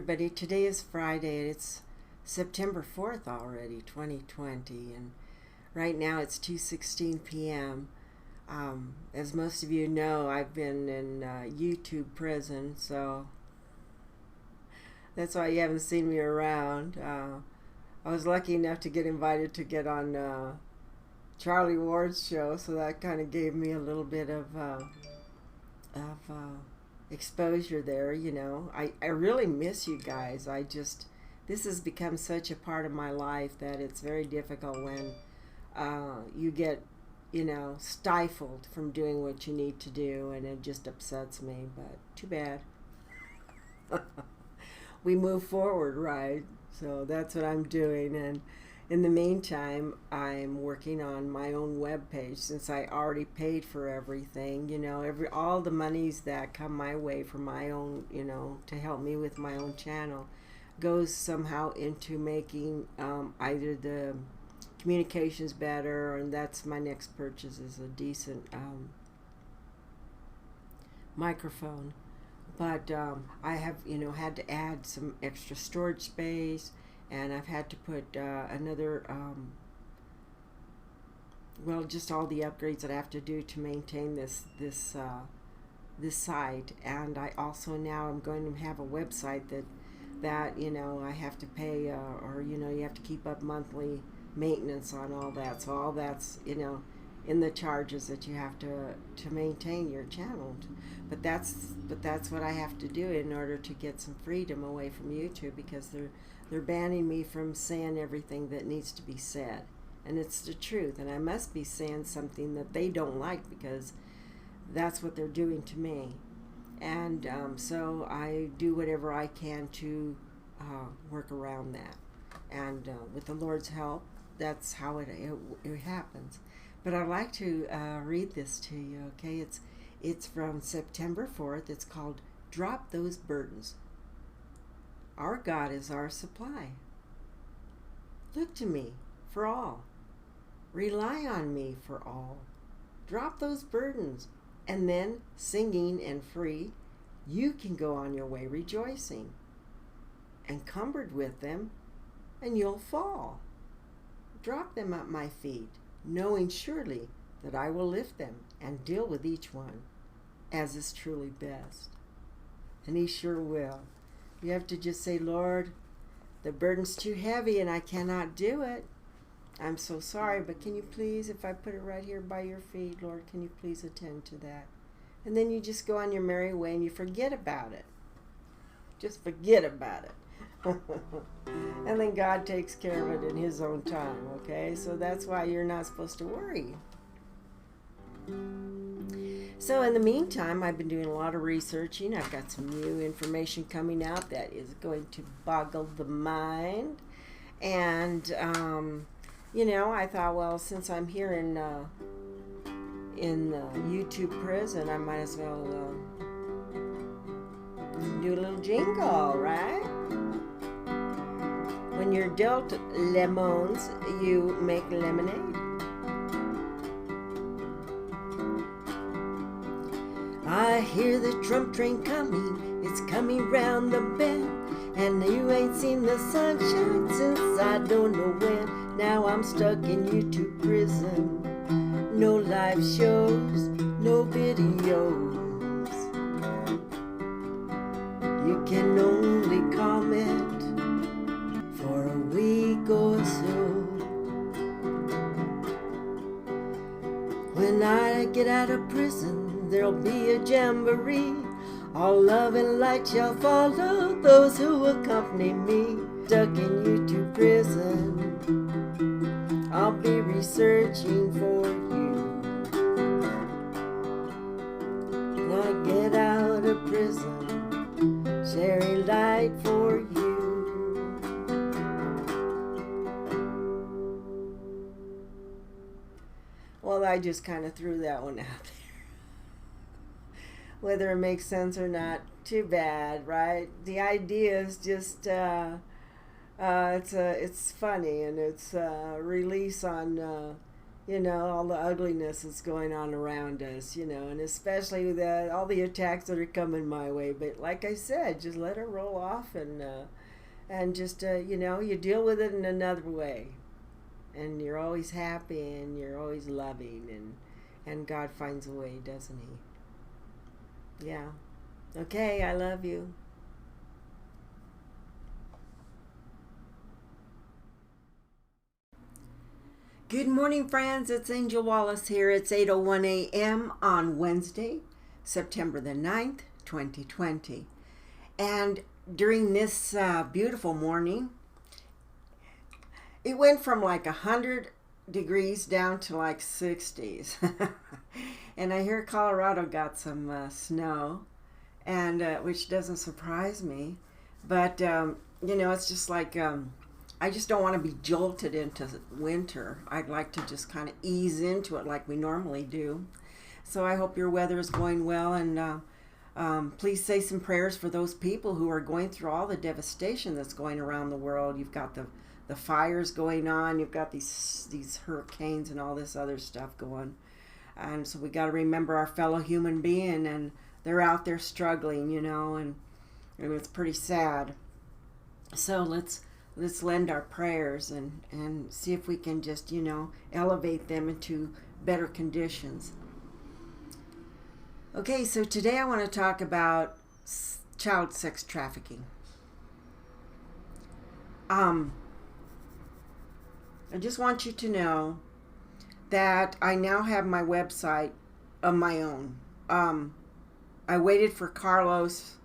everybody. Today is Friday. It's September 4th already, 2020, and right now it's 2:16 p.m. As most of you know, I've been in YouTube prison, so that's why you haven't seen me around. I was lucky enough to get invited to get on Charlie Ward's show, so that kind of gave me a little bit of exposure there. I really miss you guys. This has become such a part of my life that it's very difficult when you get stifled from doing what you need to do, and it just upsets me, but too bad. We move forward, right? So that's what I'm doing, and in the meantime, I'm working on my own webpage since I already paid for everything. All the monies that come my way from my own, to help me with my own channel, goes somehow into making either the communications better, and that's my next purchase is a decent microphone. But I have, had to add some extra storage space, and I've had to put another, just all the upgrades that I have to do to maintain this site. And I also now am going to have a website that I have to pay, or you have to keep up monthly maintenance on all that. So all that's in the charges that you have to maintain your channel. But that's what I have to do in order to get some freedom away from YouTube, because they're banning me from saying everything that needs to be said, and it's the truth, and I must be saying something that they don't like, because that's what they're doing to me. And so I do whatever I can to work around that, and with the Lord's help, that's how it happens. But I'd like to read this to you, okay? It's from September 4th. It's called Drop Those Burdens. Our God is our supply. Look to me for all. Rely on me for all. Drop those burdens, and then, singing and free, you can go on your way rejoicing. Encumbered with them, and you'll fall. Drop them at my feet, knowing surely that I will lift them and deal with each one as is truly best. And He sure will. You have to just say, Lord, the burden's too heavy and I cannot do it. I'm so sorry, but can you please, if I put it right here by your feet, Lord, can you please attend to that? And then you just go on your merry way and you forget about it. Just forget about it. And then God takes care of it in His own time, okay? So that's why you're not supposed to worry. So in the meantime, I've been doing a lot of researching. I've got some new information coming out that is going to boggle the mind. And, I thought, well, since I'm here in YouTube prison, I might as well do a little jingle, right? When you're dealt lemons, you make lemonade. I hear the Trump train coming, it's coming round the bend, and you ain't seen the sunshine since I don't know when. Now I'm stuck in YouTube prison, no live shows, no videos. You can only comment for a week or so. When I get out of prison, there'll be a jamboree. All love and light shall follow those who accompany me. Stuck in YouTube prison, I'll be researching for you. When I get out of prison, sharing light for you. Well, I just kind of threw that one out there. Whether it makes sense or not, too bad, right? The idea is just it's funny, and it's release on all the ugliness that's going on around us, and especially all the attacks that are coming my way. But like I said, just let it roll off, and just you deal with it in another way, and you're always happy and you're always loving, and God finds a way, doesn't He? Yeah. Okay, I love you. Good morning, friends. It's Angel Wallace here. It's 8:01 a.m. on Wednesday, September the 9th, 2020. And during this beautiful morning, it went from like 100 degrees down to like 60s. And I hear Colorado got some snow, and which doesn't surprise me. But, it's just like... I just don't want to be jolted into winter. I'd like to just kind of ease into it like we normally do. So I hope your weather is going well, and please say some prayers for those people who are going through all the devastation that's going around the world. You've got the fires going on. You've got these hurricanes and all this other stuff going. And so we got to remember our fellow human being, and they're out there struggling, and it's pretty sad. So let's lend our prayers and see if we can just, elevate them into better conditions. Okay, so today I want to talk about child sex trafficking. I just want you to know that I now have my website of my own. I waited for Carlos,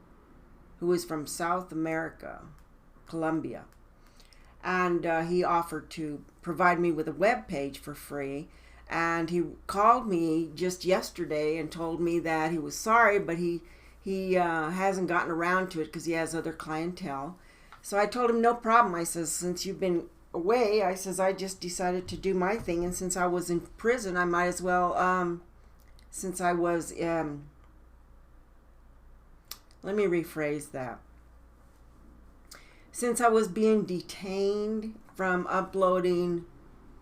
who is from South America, Colombia. And he offered to provide me with a web page for free. And he called me just yesterday and told me that he was sorry, but he hasn't gotten around to it because he has other clientele. So I told him, no problem. I says, since you've been away, I just decided to do my thing. And since I was in prison, I might as well, since I was, let me rephrase that. Since I was being detained from uploading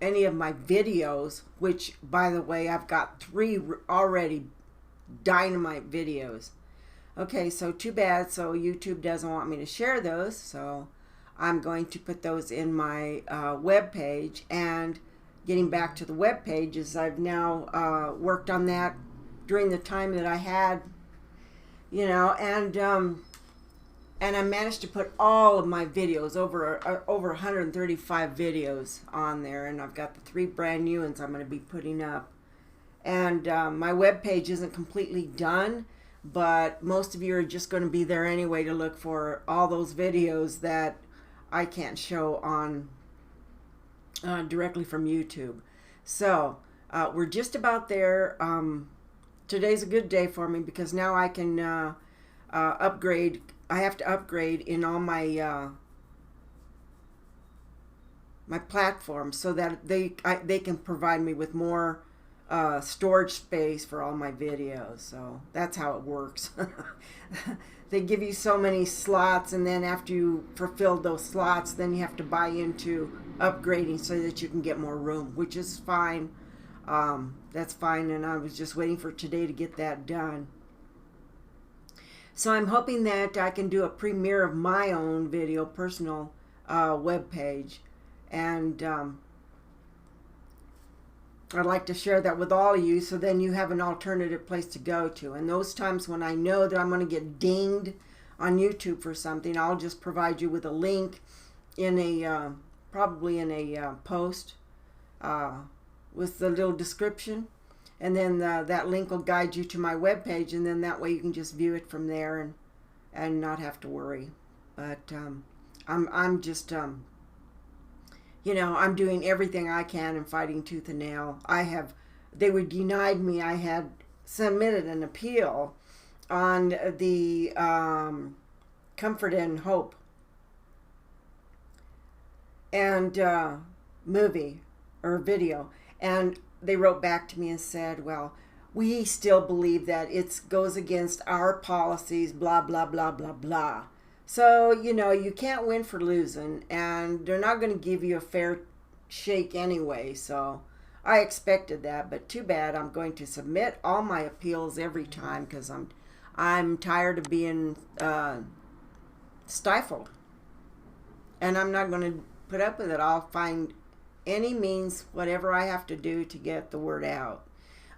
any of my videos, which, by the way, I've got 3 already dynamite videos. Okay, so too bad. So YouTube doesn't want me to share those. So I'm going to put those in my web page. And getting back to the web page, is I've now worked on that during the time that I had, and I managed to put all of my videos, over 135 videos on there, and I've got the 3 brand new ones I'm going to be putting up. And my webpage isn't completely done, but most of you are just going to be there anyway to look for all those videos that I can't show on directly from YouTube. So we're just about there. Today's a good day for me because now I can upgrade. I have to upgrade in all my my platforms so that they can provide me with more storage space for all my videos. So that's how it works. They give you so many slots, and then after you fulfill those slots, then you have to buy into upgrading so that you can get more room, which is fine. That's fine, and I was just waiting for today to get that done. So I'm hoping that I can do a premiere of my own video, personal web page, and I'd like to share that with all of you, so then you have an alternative place to go to. And those times when I know that I'm going to get dinged on YouTube for something, I'll just provide you with a link in a probably in a post with the little description. And then that link will guide you to my webpage, and then that way you can just view it from there and not have to worry. But I'm just I'm doing everything I can and fighting tooth and nail. They were denied me. I had submitted an appeal on the Comfort and Hope and movie or video, and they wrote back to me and said, well, we still believe that it goes against our policies, blah, blah, blah, blah, blah. So, you can't win for losing, and they're not going to give you a fair shake anyway. So I expected that, but too bad. I'm going to submit all my appeals every time because I'm tired of being stifled, and I'm not going to put up with it. I'll find any means, whatever I have to do to get the word out.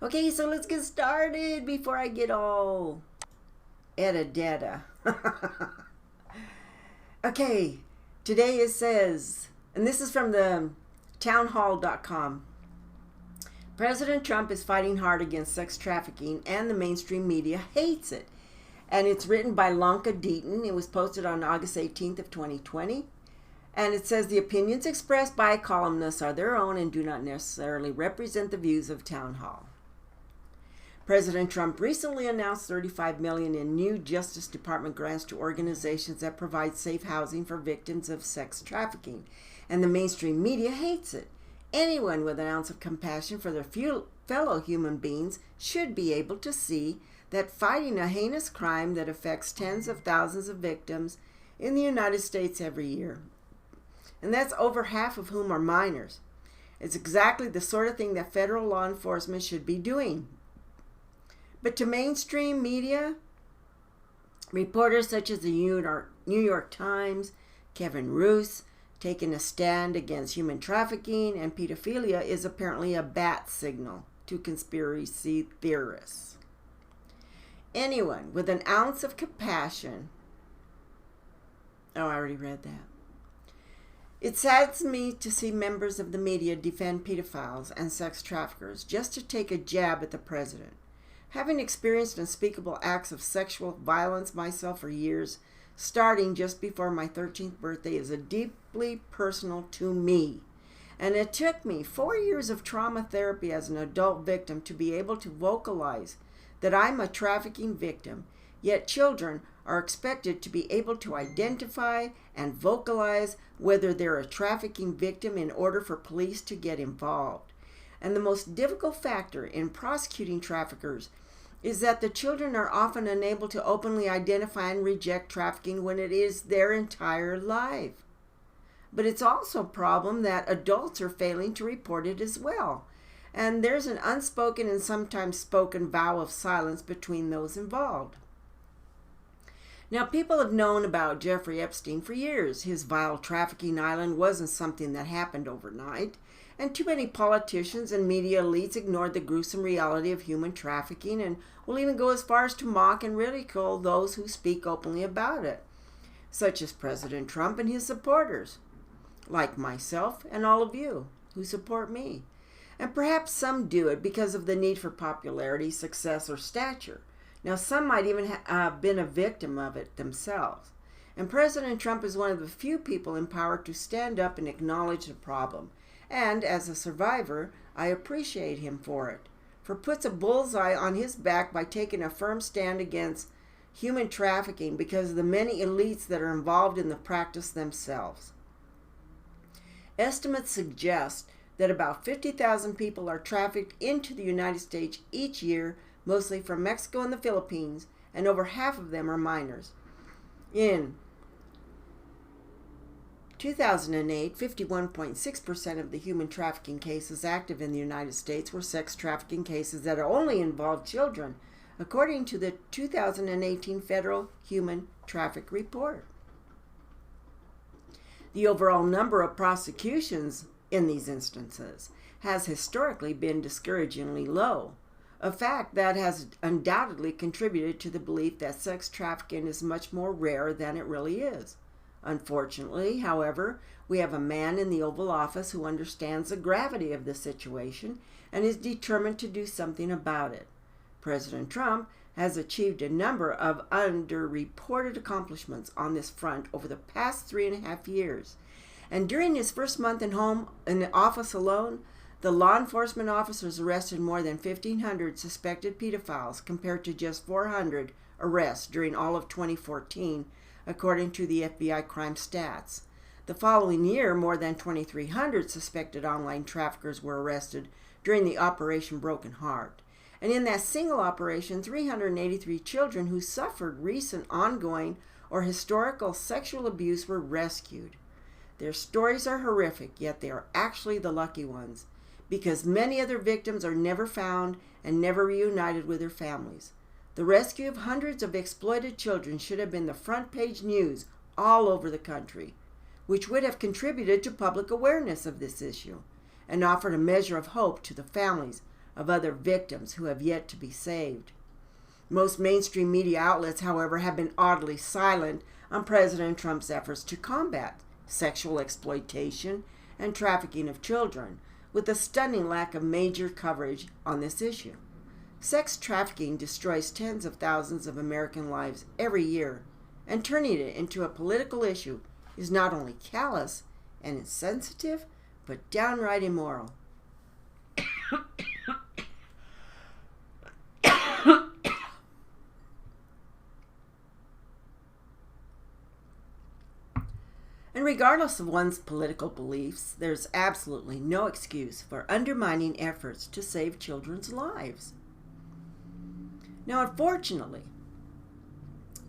Okay, so let's get started before I get all edda. Okay, today it says, and this is from the townhall.com. President Trump is fighting hard against sex trafficking and the mainstream media hates it. And it's written by Lanka Deaton. It was posted on August 18th of 2020. And it says the opinions expressed by columnists are their own and do not necessarily represent the views of Town Hall. President Trump recently announced $35 million in new Justice Department grants to organizations that provide safe housing for victims of sex trafficking. And the mainstream media hates it. Anyone with an ounce of compassion for their fellow human beings should be able to see that fighting a heinous crime that affects tens of thousands of victims in the United States every year, and that's over half of whom are minors, it's exactly the sort of thing that federal law enforcement should be doing. But to mainstream media, reporters such as the New York Times, Kevin Roose, taking a stand against human trafficking and pedophilia is apparently a bat signal to conspiracy theorists. Anyone with an ounce of compassion... Oh, I already read that. It saddens me to see members of the media defend pedophiles and sex traffickers just to take a jab at the president. Having experienced unspeakable acts of sexual violence myself for years, starting just before my 13th birthday, is deeply personal to me. And it took me 4 years of trauma therapy as an adult victim to be able to vocalize that I'm a trafficking victim, yet children are expected to be able to identify and vocalize whether they're a trafficking victim in order for police to get involved. And the most difficult factor in prosecuting traffickers is that the children are often unable to openly identify and reject trafficking when it is their entire life. But it's also a problem that adults are failing to report it as well. And there's an unspoken and sometimes spoken vow of silence between those involved. Now, people have known about Jeffrey Epstein for years. His vile trafficking island wasn't something that happened overnight. And too many politicians and media elites ignored the gruesome reality of human trafficking and will even go as far as to mock and ridicule those who speak openly about it, such as President Trump and his supporters, like myself and all of you who support me. And perhaps some do it because of the need for popularity, success, or stature. Now, some might even have been a victim of it themselves. And President Trump is one of the few people in power to stand up and acknowledge the problem. And as a survivor, I appreciate him for it. For puts a bullseye on his back by taking a firm stand against human trafficking because of the many elites that are involved in the practice themselves. Estimates suggest that about 50,000 people are trafficked into the United States each year, mostly from Mexico and the Philippines, and over half of them are minors. In 2008, 51.6% of the human trafficking cases active in the United States were sex trafficking cases that only involved children, according to the 2018 Federal Human Traffic Report. The overall number of prosecutions in these instances has historically been discouragingly low, a fact that has undoubtedly contributed to the belief that sex trafficking is much more rare than it really is. Unfortunately, however, we have a man in the Oval Office who understands the gravity of the situation and is determined to do something about it. President Trump has achieved a number of underreported accomplishments on this front over the past 3.5 years. And during his first month in the office alone, the law enforcement officers arrested more than 1,500 suspected pedophiles compared to just 400 arrests during all of 2014, according to the FBI crime stats. The following year, more than 2,300 suspected online traffickers were arrested during the Operation Broken Heart. And in that single operation, 383 children who suffered recent, ongoing, or historical sexual abuse were rescued. Their stories are horrific, yet they are actually the lucky ones, because many other victims are never found and never reunited with their families. The rescue of hundreds of exploited children should have been the front page news all over the country, which would have contributed to public awareness of this issue and offered a measure of hope to the families of other victims who have yet to be saved. Most mainstream media outlets, however, have been oddly silent on President Trump's efforts to combat sexual exploitation and trafficking of children, with a stunning lack of major coverage on this issue. Sex trafficking destroys tens of thousands of American lives every year, and turning it into a political issue is not only callous and insensitive, but downright immoral. And regardless of one's political beliefs, there's absolutely no excuse for undermining efforts to save children's lives. Now, unfortunately,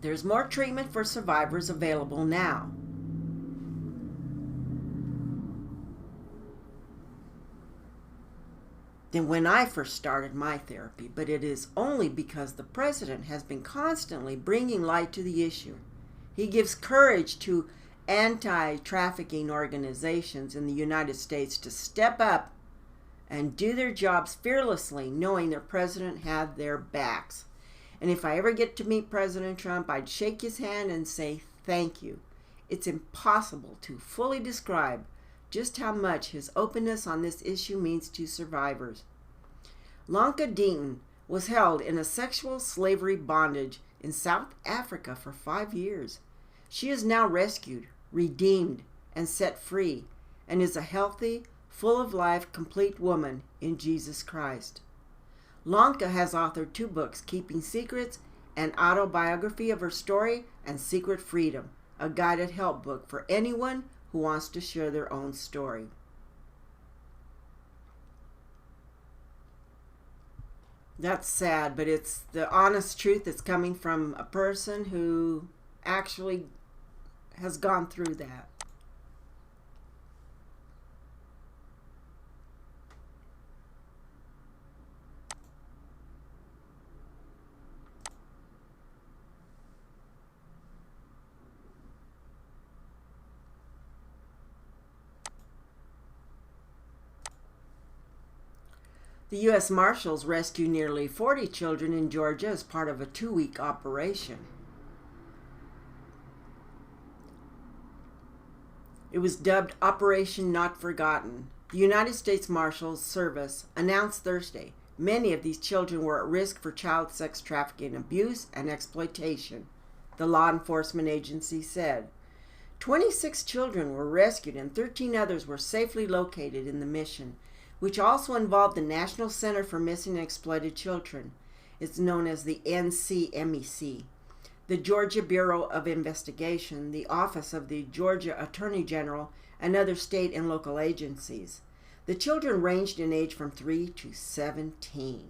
there's more treatment for survivors available now. Than when I first started my therapy, but it is only because the president has been constantly bringing light to the issue. He gives courage to anti-trafficking organizations in the United States to step up and do their jobs fearlessly, knowing their president had their backs. And if I ever get to meet President Trump, I'd shake his hand and say thank you. It's impossible to fully describe just how much his openness on this issue means to survivors. Lanka Deaton was held in a sexual slavery bondage in South Africa for 5 years. She is now rescued, redeemed, and set free, and is a healthy, full of life, complete woman in Jesus Christ. Lanka has authored 2 books, Keeping Secrets, an autobiography of her story, and Secret Freedom, a guided help book for anyone who wants to share their own story. That's sad, but it's the honest truth that's coming from a person who actually has gone through that. The U.S. Marshals rescued nearly 40 children in Georgia as part of a 2-week operation. It was dubbed Operation Not Forgotten. The United States Marshals Service announced Thursday many of these children were at risk for child sex trafficking, abuse, and exploitation, the law enforcement agency said. 26 children were rescued and 13 others were safely located in the mission, which also involved the National Center for Missing and Exploited Children. It's known as the NCMEC. The Georgia Bureau of Investigation, the Office of the Georgia Attorney General, and other state and local agencies. The children ranged in age from 3 to 17.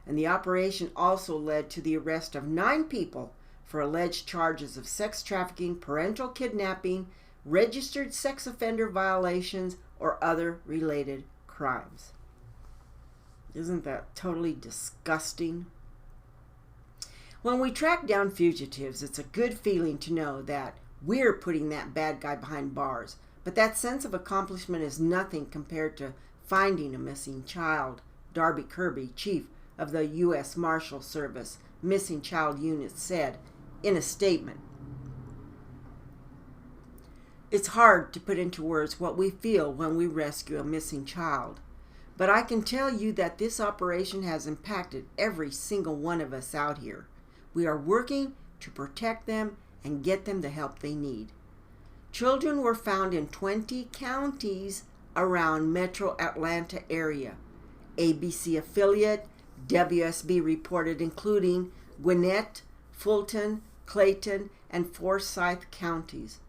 And the operation also led to the arrest of 9 people for alleged charges of sex trafficking, parental kidnapping, registered sex offender violations, or other related crimes. Isn't that totally disgusting? When we track down fugitives, it's a good feeling to know that we're putting that bad guy behind bars. But that sense of accomplishment is nothing compared to finding a missing child. Darby Kirby, chief of the U.S. Marshal Service Missing Child Unit, said in a statement, "It's hard to put into words what we feel when we rescue a missing child. But I can tell you that this operation has impacted every single one of us out here. We are working to protect them and get them the help they need." Children were found in 20 counties around Metro Atlanta area. ABC affiliate WSB reported, including Gwinnett, Fulton, Clayton, and Forsyth counties.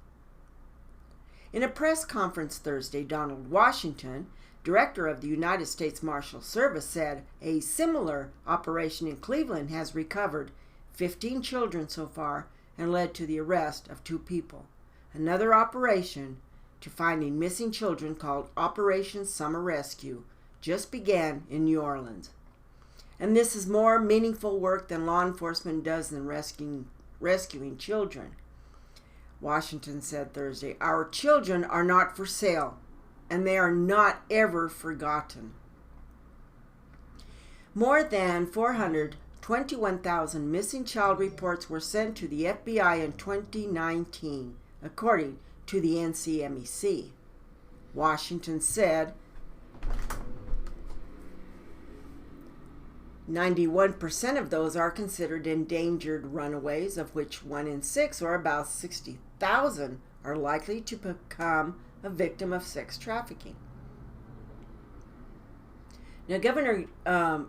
In a press conference Thursday, Donald Washington, director of the United States Marshal Service, said a similar operation in Cleveland has recovered 15 children so far and led to the arrest of 2 people. Another operation to finding missing children, called Operation Summer Rescue, just began in New Orleans. And this is more meaningful work than law enforcement does in rescuing children. Washington said Thursday, "Our children are not for sale, and they are not ever forgotten." More than 421,000 missing child reports were sent to the FBI in 2019, according to the NCMEC. Washington said 91% of those are considered endangered runaways, of which 1 in 6, or about 60,000, are likely to become a victim of sex trafficking. Now,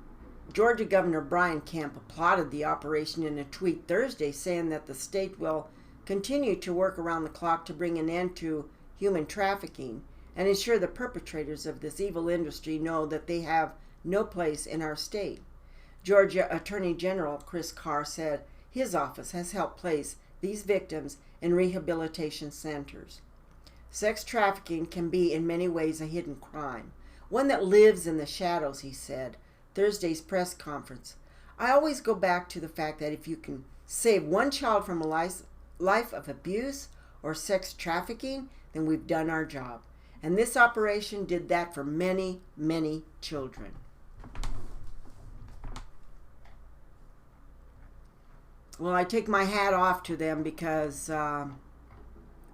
Georgia Governor Brian Kemp applauded the operation in a tweet Thursday, saying that the state will continue to work around the clock to bring an end to human trafficking and ensure the perpetrators of this evil industry know that they have no place in our state. Georgia Attorney General Chris Carr said his office has helped place these victims in rehabilitation centers. Sex trafficking can be in many ways a hidden crime, one that lives in the shadows, he said, Thursday's press conference. "I always go back to the fact that if you can save one child from a life of abuse or sex trafficking, then we've done our job. And this operation did that for many, many children." Well, I take my hat off to them because, I've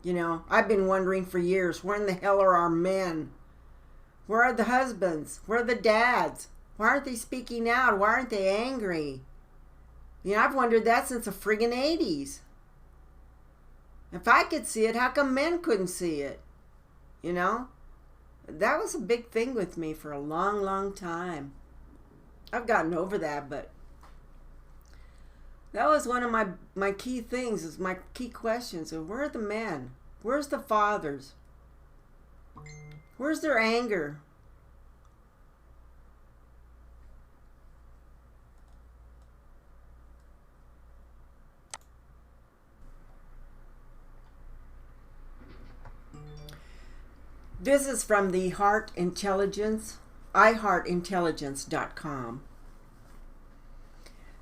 been wondering for years, where in the hell are our men? Where are the husbands? Where are the dads? Why aren't they speaking out? Why aren't they angry? I've wondered that since the friggin' 80s. If I could see it, how come men couldn't see it? That was a big thing with me for a long, long time. I've gotten over that, but that was one of my key things, is my key questions. So where are the men? Where's the fathers? Where's their anger? This is from the iHeartIntelligence.com.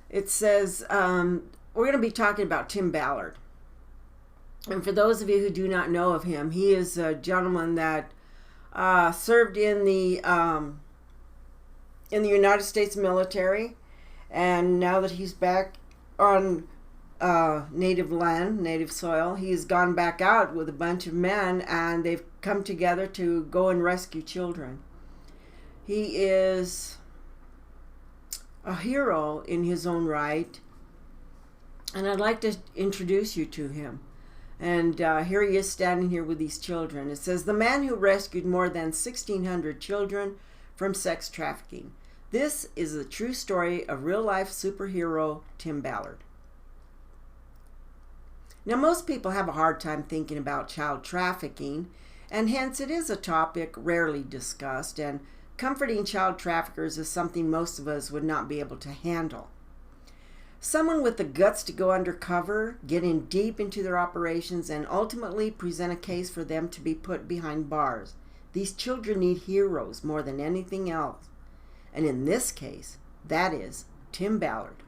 It says, we're going to be talking about Tim Ballard. And for those of you who do not know of him, he is a gentleman that served in the United States military. And now that he's back on native land, native soil, he's gone back out with a bunch of men, and they've come together to go and rescue children. He is a hero in his own right, and I'd like to introduce you to him. And here he is standing here with these children. It says, "The man who rescued more than 1,600 children from sex trafficking. This is a true story of real-life superhero Tim Ballard." Now, most people have a hard time thinking about child trafficking, and hence it is a topic rarely discussed, and comforting child traffickers is something most of us would not be able to handle. Someone with the guts to go undercover, get in deep into their operations, and ultimately present a case for them to be put behind bars. These children need heroes more than anything else. And in this case, that is Tim Ballard.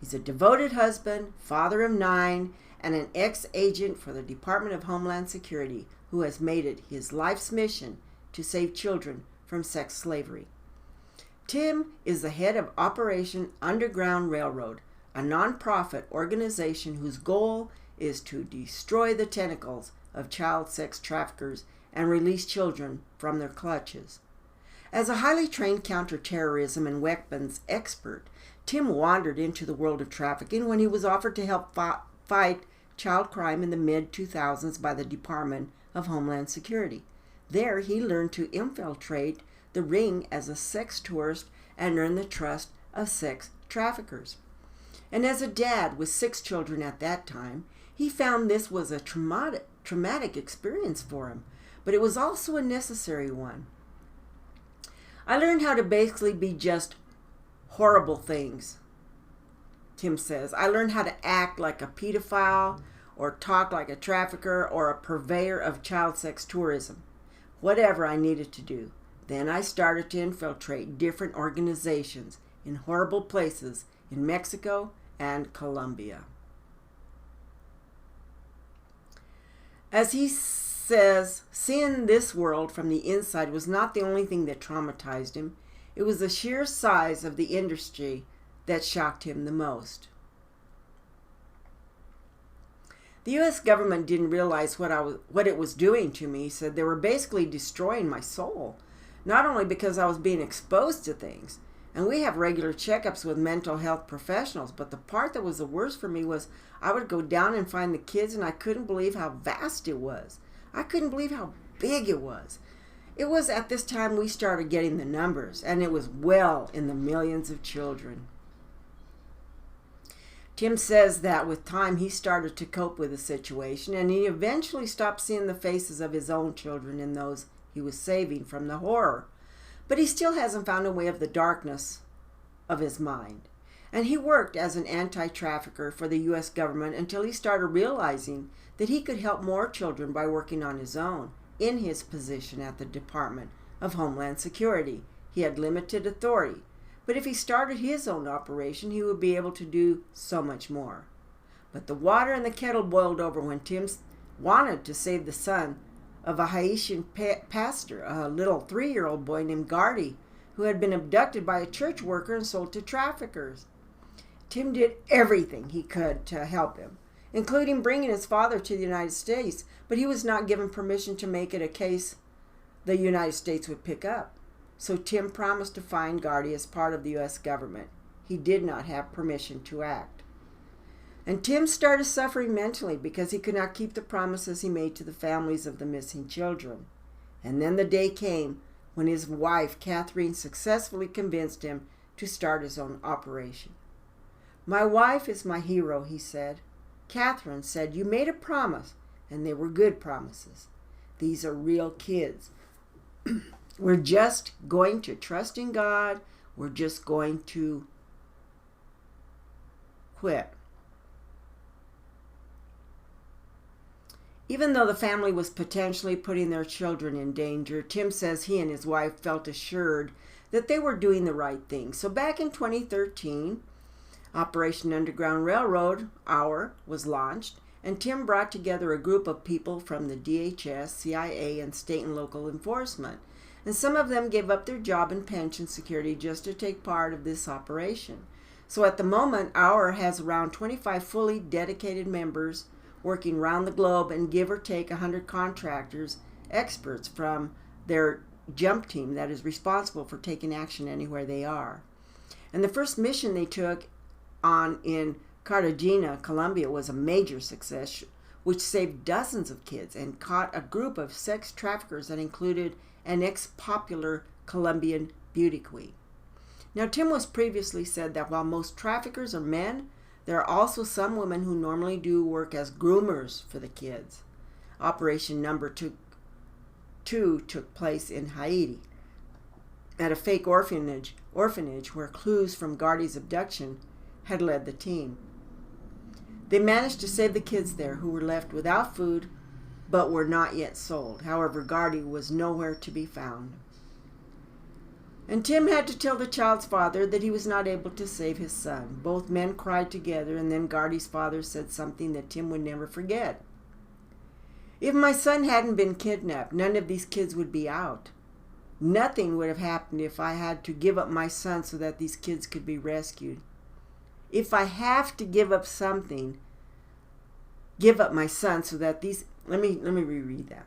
He's a devoted husband, father of 9, and an ex-agent for the Department of Homeland Security who has made it his life's mission to save children from sex slavery. Tim is the head of Operation Underground Railroad, a nonprofit organization whose goal is to destroy the tentacles of child sex traffickers and release children from their clutches. As a highly trained counterterrorism and weapons expert, Tim wandered into the world of trafficking when he was offered to help fight child crime in the mid-2000s by the Department of Homeland Security. There, he learned to infiltrate the ring as a sex tourist and earn the trust of sex traffickers. And as a dad with 6 children at that time, he found this was a traumatic experience for him, but it was also a necessary one. "I learned how to basically be just horrible things," Tim says. "I learned how to act like a pedophile or talk like a trafficker or a purveyor of child sex tourism. Whatever I needed to do. Then I started to infiltrate different organizations in horrible places in Mexico and Colombia. As he says, seeing this world from the inside was not the only thing that traumatized him. It was the sheer size of the industry that shocked him the most. The U.S. government didn't realize what it was doing to me. He said they were basically destroying my soul, not only because I was being exposed to things, and we have regular checkups with mental health professionals, but the part that was the worst for me was I would go down and find the kids, and I couldn't believe how vast it was. I couldn't believe how big it was. It was at this time we started getting the numbers, and it was well in the millions of children. Tim says that with time he started to cope with the situation, and he eventually stopped seeing the faces of his own children and those he was saving from the horror. But he still hasn't found a way of the darkness of his mind. And he worked as an anti-trafficker for the U.S. government until he started realizing that he could help more children by working on his own in his position at the Department of Homeland Security. He had limited authority, but if he started his own operation, he would be able to do so much more. But the water in the kettle boiled over when Tim wanted to save the son of a Haitian pastor, a little 3-year-old boy named Gardy, who had been abducted by a church worker and sold to traffickers. Tim did everything he could to help him, including bringing his father to the United States, but he was not given permission to make it a case the United States would pick up. So Tim promised to find Gardy as part of the U.S. government. He did not have permission to act. And Tim started suffering mentally because he could not keep the promises he made to the families of the missing children. And then the day came when his wife, Catherine, successfully convinced him to start his own operation. "My wife is my hero," he said. "Catherine said, you made a promise, and they were good promises. These are real kids. We're just going to trust in God. We're just going to quit." Even though the family was potentially putting their children in danger, Tim says he and his wife felt assured that they were doing the right thing. So back in 2013, Operation Underground Railroad Hour was launched, and Tim brought together a group of people from the DHS, CIA, and state and local enforcement. And some of them gave up their job and pension security just to take part of this operation. So at the moment, Hour has around 25 fully dedicated members working around the globe, and give or take 100 contractors, experts from their jump team that is responsible for taking action anywhere they are. And the first mission they took on in Cartagena, Colombia, was a major success, which saved dozens of kids and caught a group of sex traffickers that included an ex-popular Colombian beauty queen. Now, Tim was previously said that while most traffickers are men, there are also some women who normally do work as groomers for the kids. Operation number 2 took place in Haiti at a fake orphanage where clues from Gardy's abduction had led the team. They managed to save the kids there, who were left without food but were not yet sold. However, Gardy was nowhere to be found. And Tim had to tell the child's father that he was not able to save his son. Both men cried together, and then Gardy's father said something that Tim would never forget. "If my son hadn't been kidnapped, none of these kids would be out. Nothing would have happened if I had to give up my son so that these kids could be rescued. If I have to give up something, give up my son so that these..." Let me reread that.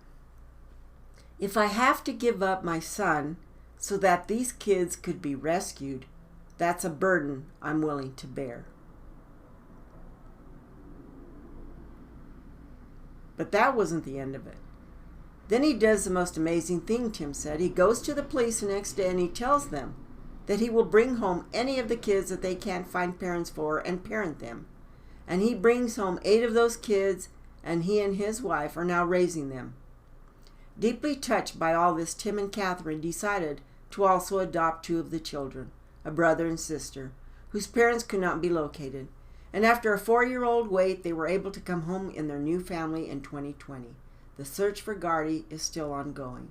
"If I have to give up my son so that these kids could be rescued, that's a burden I'm willing to bear." But that wasn't the end of it. Then he does the most amazing thing, Tim said. He goes to the police the next day and he tells them that he will bring home any of the kids that they can't find parents for and parent them. And he brings home 8 of those kids, and he and his wife are now raising them. Deeply touched by all this, Tim and Catherine decided to also adopt 2 of the children, a brother and sister, whose parents could not be located. And after a 4-year-old wait, they were able to come home in their new family in 2020. The search for Gardy is still ongoing.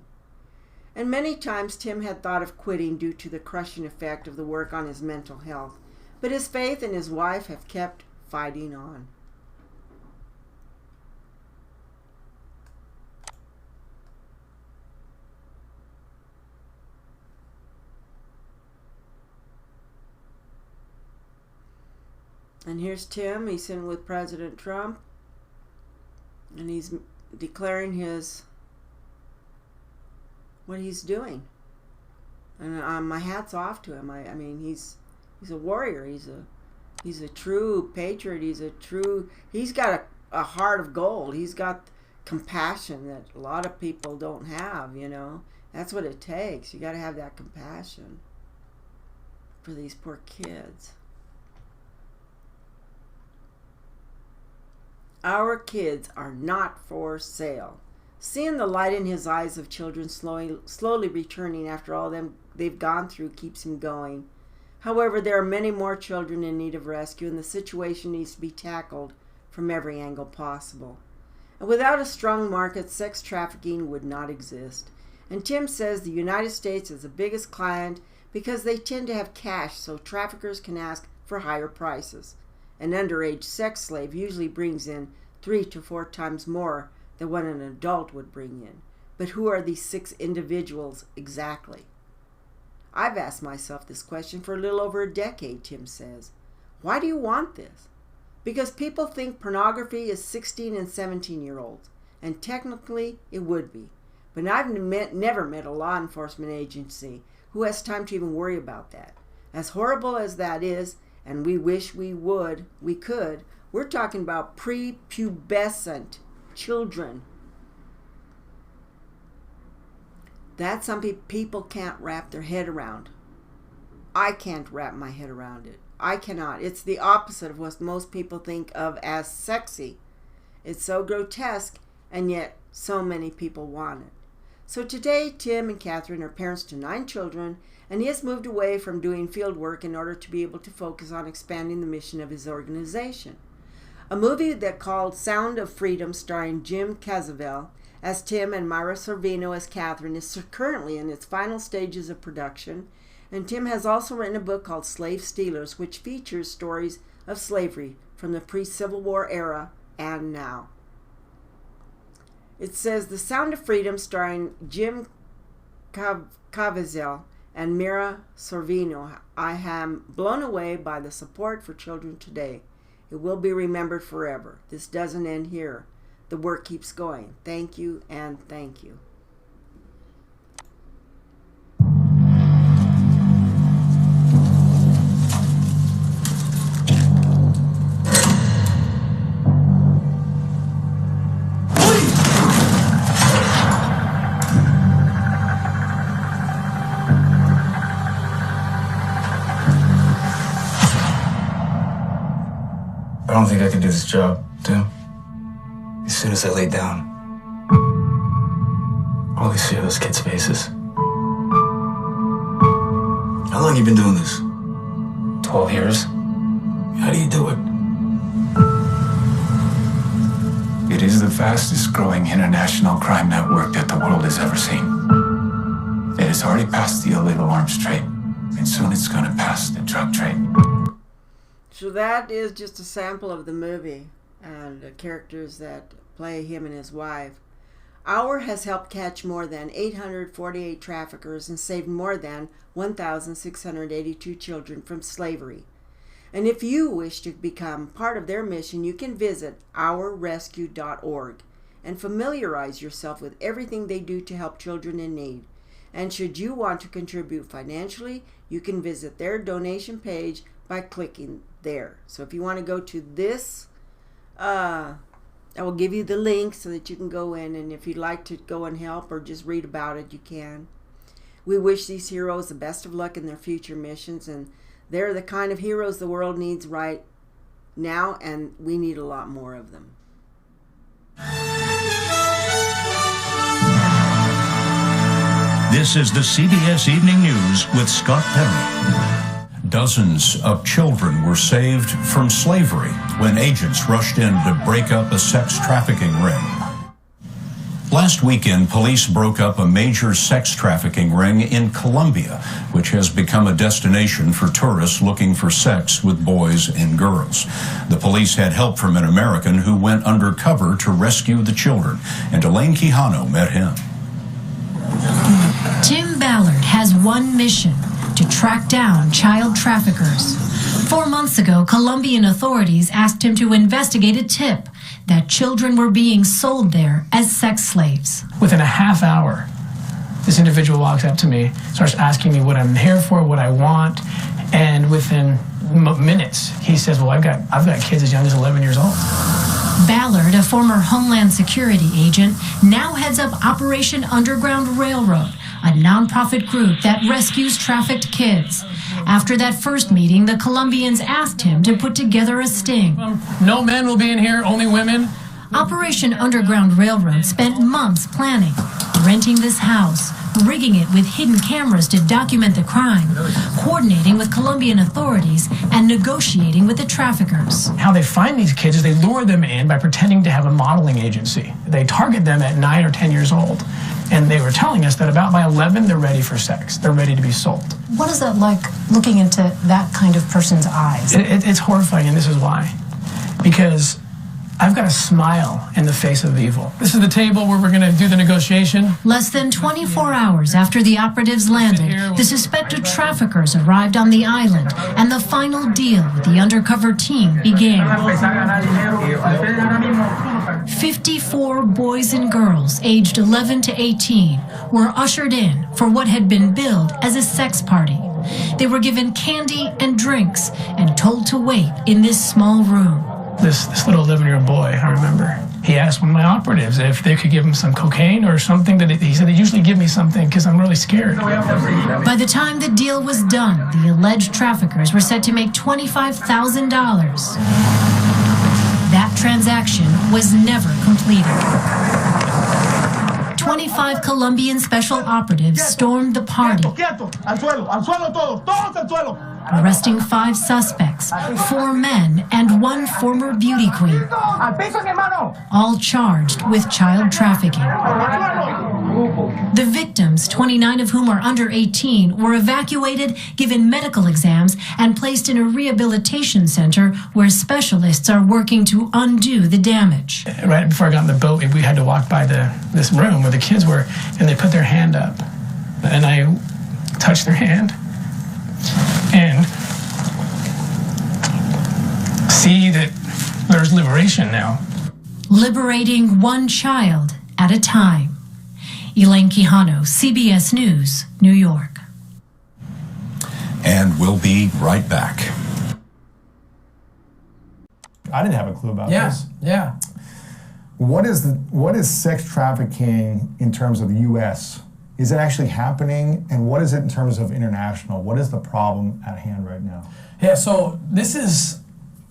And many times Tim had thought of quitting due to the crushing effect of the work on his mental health. But his faith and his wife have kept fighting on. And here's Tim. He's sitting with President Trump. And he's declaring what he's doing. And my hat's off to him. I mean, he's a warrior. He's a true patriot. He's got a heart of gold. He's got compassion that a lot of people don't have, you know. That's what it takes. You got to have that compassion for these poor kids. Our kids are not for sale. Seeing the light in his eyes of children slowly returning after all they've gone through keeps him going. However, there are many more children in need of rescue, and the situation needs to be tackled from every angle possible. And without a strong market, sex trafficking would not exist. And Tim says the United States is the biggest client because they tend to have cash, so traffickers can ask for higher prices. An underage sex slave usually brings in 3 to 4 times more than what an adult would bring in. But who are these 6 individuals exactly? I've asked myself this question for a little over a decade, Tim says. Why do you want this? Because people think pornography is 16 and 17-year-olds, and technically it would be. But I've never met a law enforcement agency who has time to even worry about that. As horrible as that is, and we wish we could, we're talking about prepubescent children. That some people can't wrap their head around. I can't wrap my head around it. I cannot. It's the opposite of what most people think of as sexy. It's so grotesque, and yet so many people want it. So today, Tim and Catherine are parents to 9 children, and he has moved away from doing field work in order to be able to focus on expanding the mission of his organization. A movie that called Sound of Freedom, starring Jim Caviezel as Tim and Mira Sorvino as Catherine, is currently in its final stages of production, and Tim has also written a book called Slave Stealers, which features stories of slavery from the pre-Civil War era and now. It says, The Sound of Freedom, starring Jim Caviezel and Mira Sorvino. I am blown away by the support for children today. It will be remembered forever. This doesn't end here. The work keeps going. Thank you and thank you. I don't think I can do this job, Tim. As soon as I lay down, all I see are those kids' faces. How long you been doing this? 12 years. How do you do it? It is the fastest growing international crime network that the world has ever seen. It has already passed the illegal arms trade, and soon it's going to pass the drug trade. So that is just a sample of the movie and the characters that play him and his wife. Our has helped catch more than 848 traffickers and saved more than 1,682 children from slavery. And if you wish to become part of their mission, you can visit ourrescue.org and familiarize yourself with everything they do to help children in need. And should you want to contribute financially, you can visit their donation page by clicking there. So if you want to go to this, I will give you the link so that you can go in, and if you'd like to go and help or just read about it, you can. We wish these heroes the best of luck in their future missions, and they're the kind of heroes the world needs right now, and we need a lot more of them. This is the CBS Evening News with Scott Perry. Dozens of children were saved from slavery when agents rushed in to break up a sex trafficking ring. Last weekend, police broke up a major sex trafficking ring in Colombia, which has become a destination for tourists looking for sex with boys and girls. The police had help from an American who went undercover to rescue the children, and Elaine Quijano met him. Tim Ballard has one mission: to track down child traffickers. 4 months ago, Colombian authorities asked him to investigate a tip that children were being sold there as sex slaves. Within a half hour, this individual walks up to me, starts asking me what I'm here for, what I want, and within minutes, he says, well, I've got kids as young as 11 years old. Ballard, a former Homeland Security agent, now heads up Operation Underground Railroad, a nonprofit group that rescues trafficked kids. After that first meeting, the Colombians asked him to put together a sting. No men will be in here, only women. Operation Underground Railroad spent months planning, renting this house, rigging it with hidden cameras to document the crime, coordinating with Colombian authorities, and negotiating with the traffickers. How they find these kids is they lure them in by pretending to have a modeling agency. They target them at 9 or 10 years old. And they were telling us that about by 11, they're ready for sex. They're ready to be sold. What is that like, looking into that kind of person's eyes? It's horrifying, and this is why. Because I've got a smile in the face of evil. This is the table where we're going to do the negotiation. Less than 24 hours after the operatives landed, the suspected traffickers arrived on the island, and the final deal with the undercover team began. 54 boys and girls aged 11 to 18 were ushered in for what had been billed as a sex party. They were given candy and drinks and told to wait in this small room. This little 11-year-old boy, I remember, he asked one of my operatives if they could give him some cocaine or something. He said, they usually give me something because I'm really scared. By the time the deal was done, the alleged traffickers were set to make $25,000. That transaction was never completed. 25 Colombian special operatives stormed the party, arresting 5 suspects, 4 men and 1 former beauty queen, all charged with child trafficking. The victims, 29 of whom are under 18, were evacuated, given medical exams, and placed in a rehabilitation center where specialists are working to undo the damage. Right before I got on the boat, we had to walk by this room where the kids were, and they put their hand up, and I touched their hand and see that there's liberation now. Liberating one child at a time. Elaine Quijano, CBS News, New York. And we'll be right back. I didn't have a clue about this. Yeah. What is sex trafficking in terms of the U.S.? Is it actually happening? And what is it in terms of international? What is the problem at hand right now? Yeah, so this is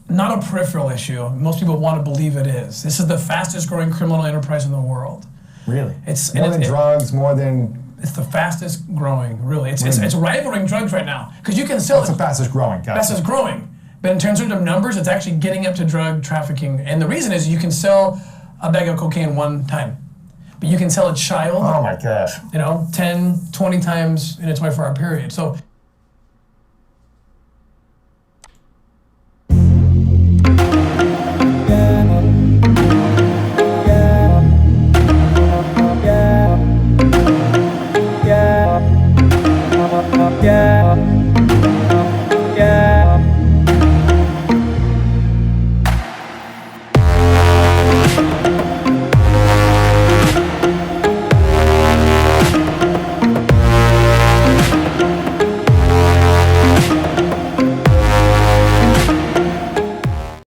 not a peripheral issue. Most people want to believe it is. This is the fastest growing criminal enterprise in the world. Really? It's more than drugs, more than... It's the fastest growing, really. It's rivaling drugs right now. Because you can sell... That's the fastest growing, gotcha. Fastest growing. But in terms of numbers, it's actually getting up to drug trafficking. And the reason is you can sell a bag of cocaine one time. But you can sell a child, oh my gosh, 10, 20 times in a 24-hour period. So